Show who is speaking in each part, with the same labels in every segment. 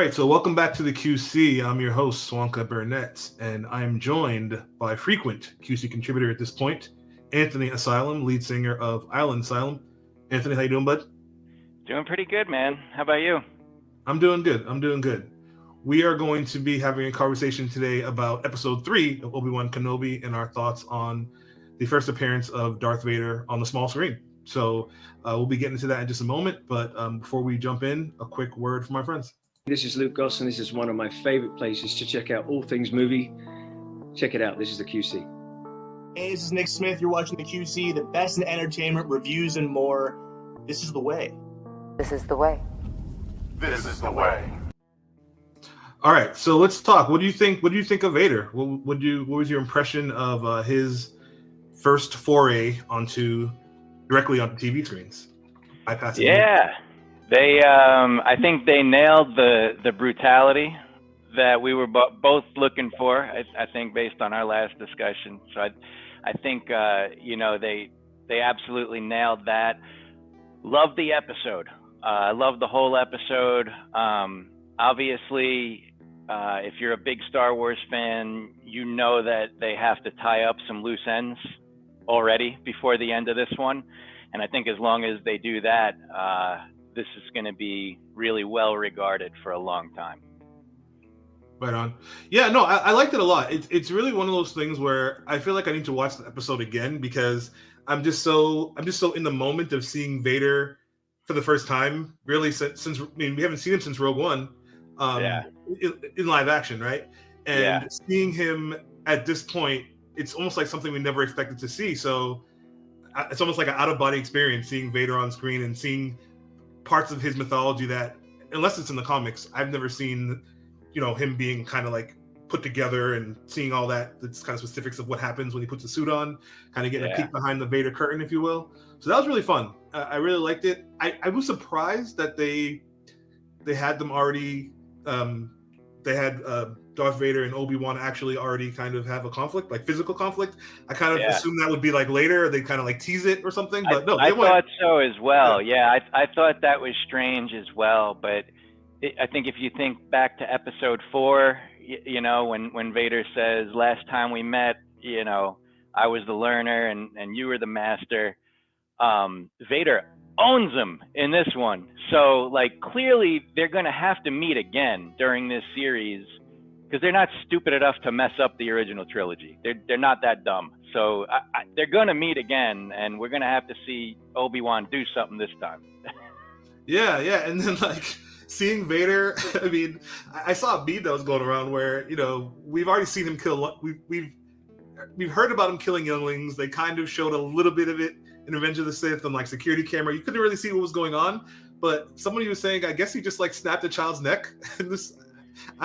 Speaker 1: right, so welcome back to the QC. I'm your host, Swanka Burnett, and I'm joined by frequent QC contributor at this point, Anthony Asylum, lead singer of Island Asylum. Anthony, how you doing, bud?
Speaker 2: Doing pretty good, man. How about you?
Speaker 1: I'm doing good. I'm doing good. We are going to be having a conversation today about episode 3 of Obi-Wan Kenobi and our thoughts on the first appearance of Darth Vader on the small screen. So we'll be getting into that in just a moment, but before we jump in, a quick word from our friends.
Speaker 3: This is Luke Goss, and this is one of my favorite places to check out all things movie. Check it out. This is the QC.
Speaker 4: Hey, this is Nick Smith. You're watching the QC, the best in entertainment, reviews, and more. This is the way.
Speaker 5: This is the way.
Speaker 6: This is the way.
Speaker 1: All right, so let's talk. What do you think? What do you think of Vader? What was your impression of his first foray directly onto TV screens?
Speaker 2: Yeah, I think they nailed the brutality that we were both looking for. I think based on our last discussion. So I think they absolutely nailed that. Love the episode. I love the whole episode. Obviously, if you're a big Star Wars fan, you know that they have to tie up some loose ends already before the end of this one. And I think as long as they do that, this is going to be really well regarded for a long time.
Speaker 1: Right on. Yeah, no, I liked it a lot. It's really one of those things where I feel like I need to watch the episode again because I'm just so in the moment of seeing Vader for the first time. Really, since we haven't seen him since Rogue One, in live action, right? And seeing him at this point, it's almost like something we never expected to see. So it's almost like an out of body experience seeing Vader on screen and seeing parts of his mythology that, unless it's in the comics, I've never seen, him being kind of like put together and seeing all that, the kind of specifics of what happens when he puts the suit on, kind of getting a peek behind the Vader curtain, if you will. So that was really fun. I really liked it. I was surprised that they had them already, they had Darth Vader and Obi-Wan actually already kind of have a conflict, like physical conflict. I kind of assumed that would be like later, they kind of like tease it or something, but no.
Speaker 2: I thought so as well. Yeah, I thought that was strange as well, but I think if you think back to episode 4, when Vader says, last time we met, I was the learner and you were the master. Vader owns him in this one. So like clearly they're going to have to meet again during this series because they're not stupid enough to mess up the original trilogy. They're not that dumb. So they're going to meet again, and we're going to have to see Obi-Wan do something this time.
Speaker 1: Yeah. And then like seeing Vader, I mean, I saw a meme that was going around where, we've already seen him kill, we've heard about him killing younglings. They kind of showed a little bit of it in Revenge of the Sith on like security camera. You couldn't really see what was going on, but somebody was saying, I guess he just like snapped a child's neck. I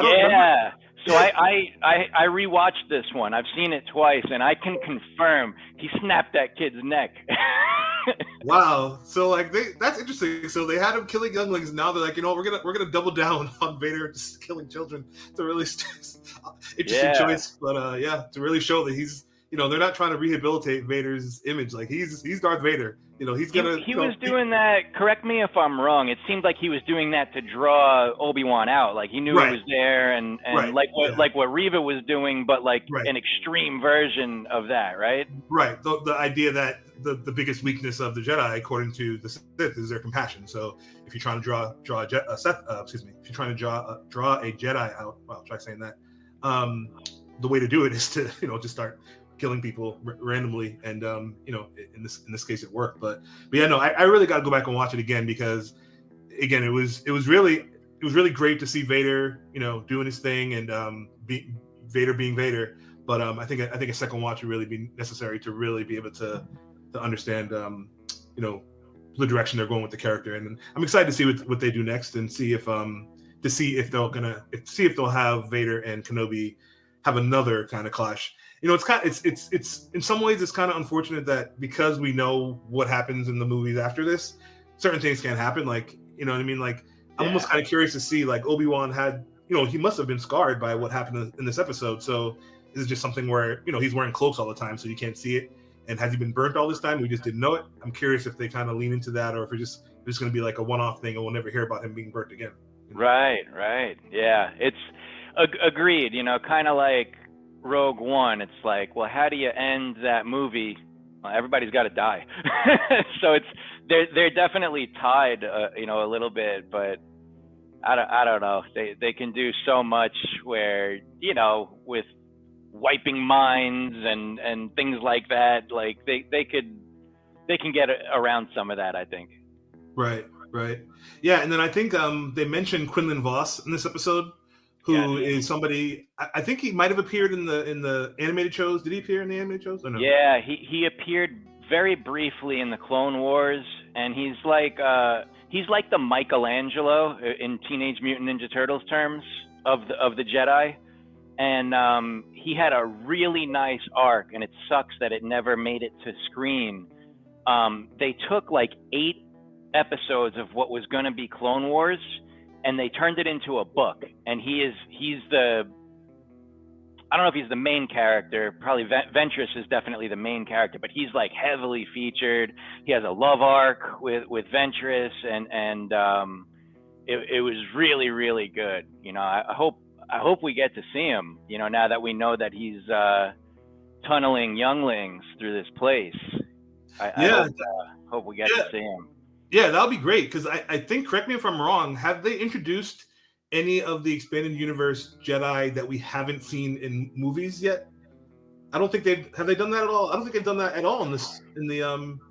Speaker 1: don't remember.
Speaker 2: So I rewatched this one. I've seen it twice, and I can confirm he snapped that kid's neck.
Speaker 1: Wow. So like that's interesting. So they had him killing younglings. Now they're like, we're gonna double down on Vader just killing children. It's a really interesting choice, but to really show that he's, they're not trying to rehabilitate Vader's image. Like he's Darth Vader. He's gonna.
Speaker 2: He was doing that. Correct me if I'm wrong. It seemed like he was doing that to draw Obi-Wan out. Like he knew he was there, and like what Reva was doing, but like an extreme version of that, right?
Speaker 1: Right. The idea that the biggest weakness of the Jedi, according to the Sith, is their compassion. So if you're trying to draw a Jedi out, well, try saying that. The way to do it is to just start killing people randomly, and in this case it worked. But yeah, no, I really got to go back and watch it again because again it was really great to see Vader doing his thing and Vader being Vader. But I think a second watch would really be necessary to really be able to understand the direction they're going with the character. And I'm excited to see what they do next and see if they'll have Vader and Kenobi have another kind of clash. It's in some ways it's kind of unfortunate that because we know what happens in the movies after this, certain things can't happen. Like, what I mean? Like, I'm almost kind of curious to see, like, Obi-Wan had, he must have been scarred by what happened in this episode. So is it just something where, he's wearing cloaks all the time, so you can't see it? And has he been burnt all this time? We just didn't know it. I'm curious if they kind of lean into that, or if it's just going to be like a one-off thing and we'll never hear about him being burnt again.
Speaker 2: Right. Yeah, it's agreed. Kind of like Rogue One. It's like, well, how do you end that movie? Well, everybody's got to die. So they're definitely tied, a little bit, but I don't know. They can do so much where, with wiping minds and things like that. Like they can get around some of that, I think.
Speaker 1: Right. Yeah, and then I think they mentioned Quinlan Voss in this episode,
Speaker 2: Yes.
Speaker 1: who is somebody. I think he might have appeared in the animated shows. Did he appear in the animated shows or no?
Speaker 2: Yeah, he appeared very briefly in the Clone Wars, and he's like the Michelangelo in Teenage Mutant Ninja Turtles terms of the Jedi. And he had a really nice arc, and it sucks that it never made it to screen. They took like 8 episodes of what was going to be Clone Wars, and they turned it into a book. And he's the, I don't know if he's the main character. Probably Ventress is definitely the main character, but he's like heavily featured. He has a love arc with Ventress, and it was really, really good. I hope we get to see him. Now that we know that he's tunneling younglings through this place. I hope we get to see him.
Speaker 1: Yeah, that'll be great, because I think, correct me if I'm wrong, have they introduced any of the expanded universe Jedi that we haven't seen in movies yet? I don't think have they done that at all? I don't think they've done that at all in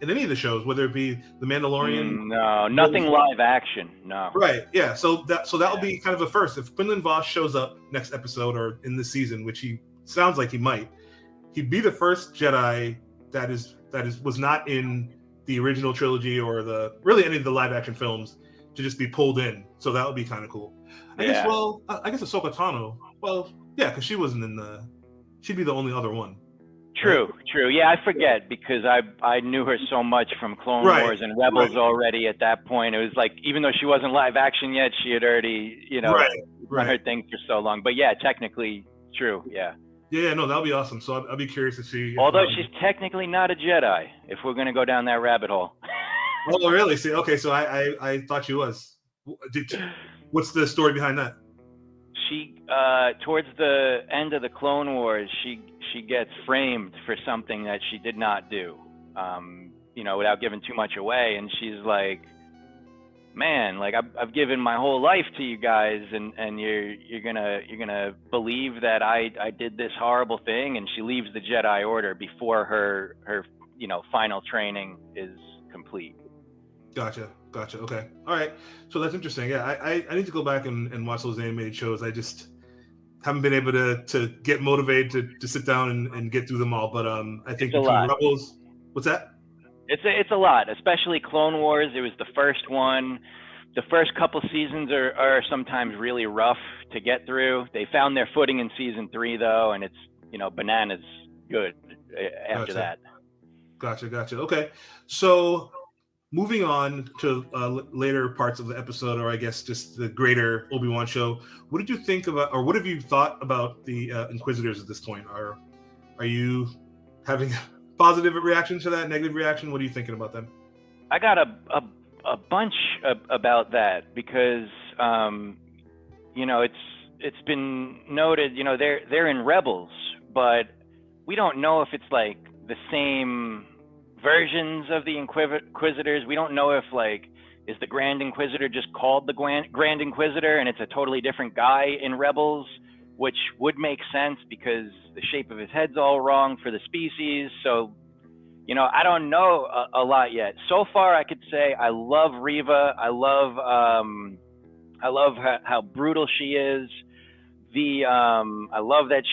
Speaker 1: any of the shows, whether it be The Mandalorian.
Speaker 2: No, nothing live action. No.
Speaker 1: Right. Yeah. So that'll be kind of a first. If Quinlan Voss shows up next episode or in this season, which he sounds like he might, he'd be the first Jedi that was not in the original trilogy or really any of the live action films to just be pulled in. So that would be kind of cool. I guess Ahsoka Tano. Well, yeah, because she wasn't she'd be the only other one.
Speaker 2: True. Yeah, I forget, because I knew her so much from Clone Wars and Rebels already at that point. It was like, even though she wasn't live action yet, she had already, done her thing for so long. But yeah, technically true. Yeah.
Speaker 1: Yeah, no, that'll be awesome. So I'll be curious to see.
Speaker 2: Although she's technically not a Jedi, if we're going to go down that rabbit hole.
Speaker 1: Oh, really? See, okay, so I thought she was. What's the story behind that?
Speaker 2: She, towards the end of the Clone Wars, she gets framed for something that she did not do, without giving too much away. And she's like, man, like I've given my whole life to you guys, and you're gonna believe that I did this horrible thing. And she leaves the Jedi Order before her final training is complete.
Speaker 1: Gotcha. Okay. All right. So that's interesting. Yeah, I need to go back and watch those animated shows. I just haven't been able to get motivated to sit down and get through them all. But I think between Rebels, what's that?
Speaker 2: It's a lot, especially Clone Wars. It was the first one. The first couple seasons are sometimes really rough to get through. They found their footing in season 3 though, and it's bananas good after that.
Speaker 1: Gotcha. Okay, so moving on to later parts of the episode, or I guess just the greater Obi-Wan show. What did you think about, or what have you thought about the Inquisitors at this point? Are you having positive reaction to that, negative reaction? What are you thinking about them?
Speaker 2: I got a bunch about that, because it's been noted, they're in Rebels, but we don't know if it's like the same versions of the Inquisitors. We don't know if is the Grand Inquisitor just called the Grand Inquisitor and it's a totally different guy in Rebels, which would make sense because the shape of his head's all wrong for the species. So, I don't know a lot yet. So far, I could say I love Reva. I love how brutal she is. I love that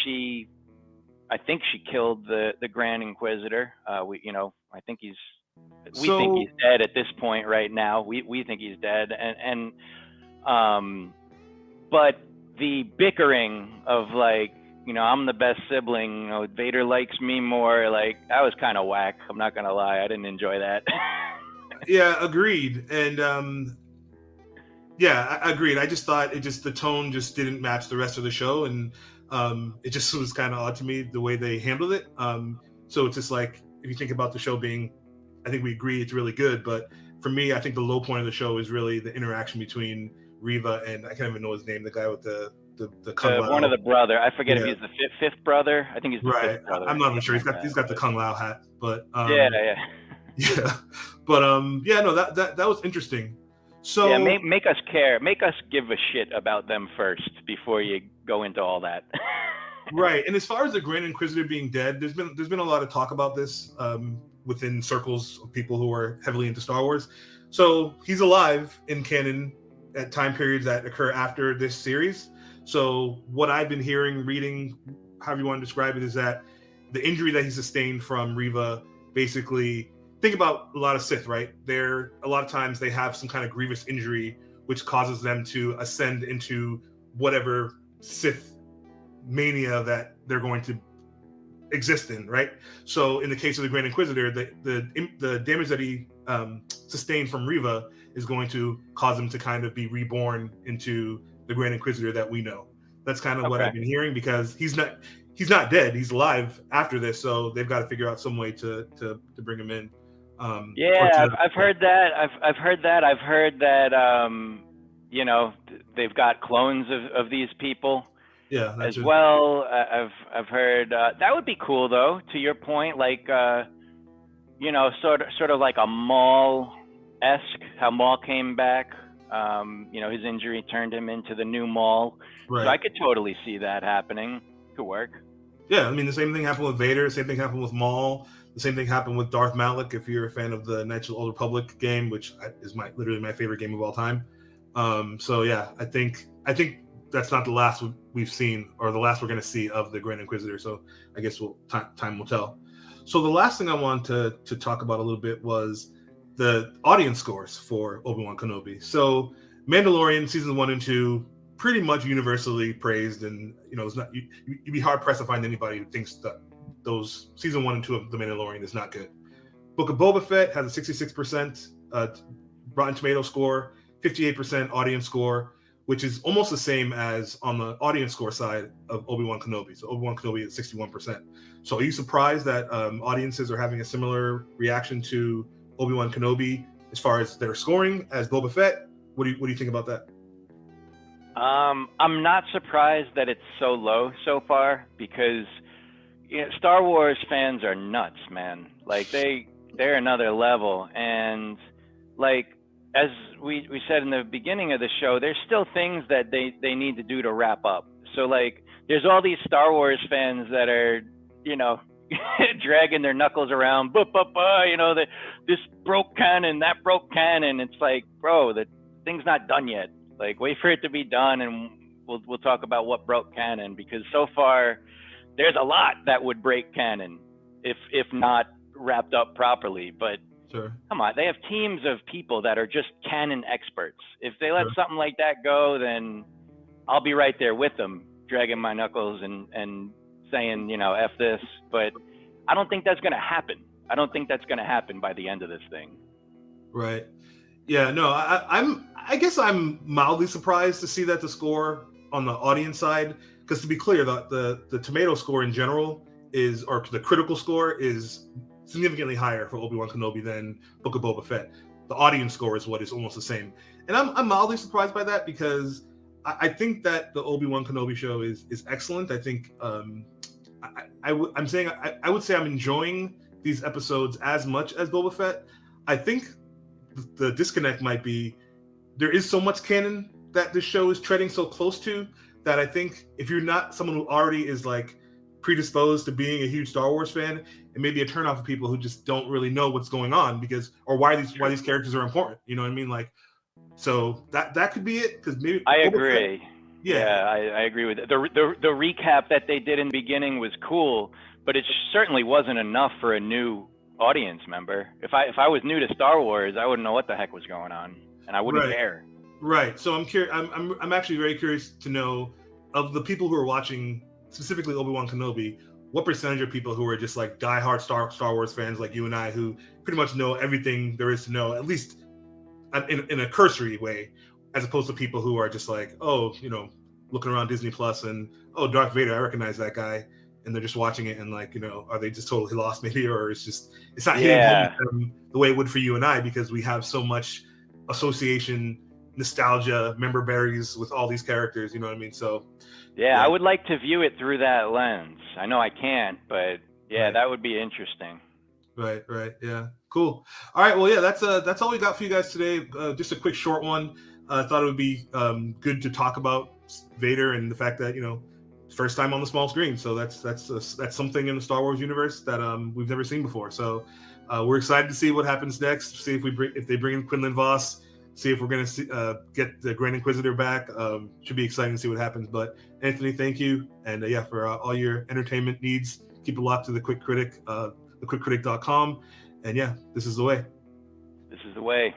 Speaker 2: I think she killed the Grand Inquisitor. I think we think he's dead at this point right now. We think he's dead, but the bickering of I'm the best sibling, Vader likes me more, that was kind of whack. I'm not gonna lie, I didn't enjoy that.
Speaker 1: Yeah, agreed. And I agreed. I just thought the tone just didn't match the rest of the show, and it just was kind of odd to me the way they handled it. So it's just like, if you think about the show being, I think we agree it's really good, but for me, I think the low point of the show is really the interaction between Riva and I can't even know his name, the guy with the Kung Lao.
Speaker 2: One of the brother. I forget if
Speaker 1: Yeah.
Speaker 2: he's the fifth brother. I think he's the
Speaker 1: Right.
Speaker 2: fifth brother.
Speaker 1: I'm not even sure.
Speaker 2: something like
Speaker 1: He's got the
Speaker 2: that,
Speaker 1: Kung Lao hat, but
Speaker 2: yeah.
Speaker 1: yeah. But yeah, no, that was interesting. So
Speaker 2: Yeah, make us care. Make us give a shit about them first before you go into all that.
Speaker 1: right. And as far as the Grand Inquisitor being dead, there's been a lot of talk about this within circles of people who are heavily into Star Wars. So he's alive in canon at time periods that occur after this series. So what I've been hearing, reading, however you want to describe it, is that the injury that he sustained from Riva, basically, think about a lot of Sith, right? A lot of times they have some kind of grievous injury which causes them to ascend into whatever Sith mania that they're going to exist in, right? So in the case of the Grand Inquisitor, the damage that he sustained from Riva is going to cause him to kind of be reborn into the Grand Inquisitor that we know. That's kind of what I've been hearing, because he's not dead. He's alive after this, so they've got to figure out some way to bring him in.
Speaker 2: I've heard that. I've heard that. I've heard that. You know, they've got clones of these people.
Speaker 1: Yeah,
Speaker 2: as well. I've heard that would be cool though. To your point, like you know, sort of like a Maul-esque, how Maul came back. You know, his injury turned him into the new Maul.
Speaker 1: Right.
Speaker 2: So I could totally see that happening. Could work.
Speaker 1: Yeah, I mean, the same thing happened with Vader. The same thing happened with Maul. The same thing happened with Darth Malak. If you're a fan of the Knights of the Old Republic game, which is literally my favorite game of all time. So yeah, I think that's not the last we've seen, or the last we're going to see of the Grand Inquisitor. So I guess time will tell. So the last thing I wanted to talk about a little bit was the audience scores for Obi-Wan Kenobi. So Mandalorian seasons 1 and 2 pretty much universally praised, and you know, it's not you'd be hard pressed to find anybody who thinks that those season 1 and 2 of the Mandalorian is not good. Book of Boba Fett has a 66% Rotten Tomato score, 58% audience score, which is almost the same as on the audience score side of Obi-Wan Kenobi. So Obi-Wan Kenobi is 61%. So are you surprised that audiences are having a similar reaction to Obi-Wan Kenobi as far as their scoring as Boba Fett? What do you think about that?
Speaker 2: I'm not surprised that it's so low so far, because you know, Star Wars fans are nuts, man. Like they're another level, and like as we said in the beginning of the show, there's still things that they need to do to wrap up. So like there's all these Star Wars fans that are, you know, dragging their knuckles around, you know, that this broke canon, that broke canon. It's like, bro, the thing's not done yet. Like, wait for it to be done, and we'll talk about what broke canon, because so far there's a lot that would break canon if not wrapped up properly. But
Speaker 1: sure,
Speaker 2: come on, they have teams of people that are just canon experts. If they let something like that go, then I'll be right there with them, dragging my knuckles and saying, you know, F this. But I don't think that's going to happen. I don't think that's going to happen by the end of this thing.
Speaker 1: Right. Yeah, no, I guess I'm mildly surprised to see that the score on the audience side, because to be clear, the tomato score in general is, or the critical score is significantly higher for Obi-Wan Kenobi than Book of Boba Fett. The audience score is what is almost the same. And I'm mildly surprised by that, because I think that the Obi-Wan Kenobi show is excellent. I think I would say I'm enjoying these episodes as much as Boba Fett. I think the disconnect might be there is so much canon that this show is treading so close to, that I think if you're not someone who already is like predisposed to being a huge Star Wars fan, it may be a turnoff for people who just don't really know what's going on, because, or why these characters are important. You know what I mean? Like, so that could be it. Because maybe
Speaker 2: I agree.
Speaker 1: Yeah,
Speaker 2: I agree with it. The recap that they did in the beginning was cool, but it certainly wasn't enough for a new audience member. If I was new to Star Wars, I wouldn't know what the heck was going on, and I wouldn't care.
Speaker 1: Right. So I'm curious. I'm actually very curious to know, of the people who are watching specifically Obi-Wan Kenobi, what percentage of people who are just like diehard Star Wars fans like you and I, who pretty much know everything there is to know, at least in a cursory way, as opposed to people who are just like, oh, you know, looking around Disney Plus and, oh, Darth Vader, I recognize that guy, and they're just watching it and like, you know, are they just totally lost maybe, or it's not hitting home with them the way it would for you and I, because we have so much association nostalgia, member berries with all these characters. You know what I mean? So
Speaker 2: yeah, I would like to view it through that lens. I know I can't, but yeah,
Speaker 1: Right.
Speaker 2: that would be interesting.
Speaker 1: Right, yeah, cool. All right, well, yeah, that's all we got for you guys today. Just a quick, short one. I thought it would be good to talk about Vader and the fact that first time on the small screen. So that's something in the Star Wars universe that we've never seen before. So we're excited to see what happens next. See if they bring in Quinlan Voss. See if we're gonna get the Grand Inquisitor back. Should be exciting to see what happens. But Anthony, thank you, and yeah, for all your entertainment needs, keep it locked to the Quick Critic. thequickcritic.com. And yeah, this is the way.
Speaker 2: This is the way.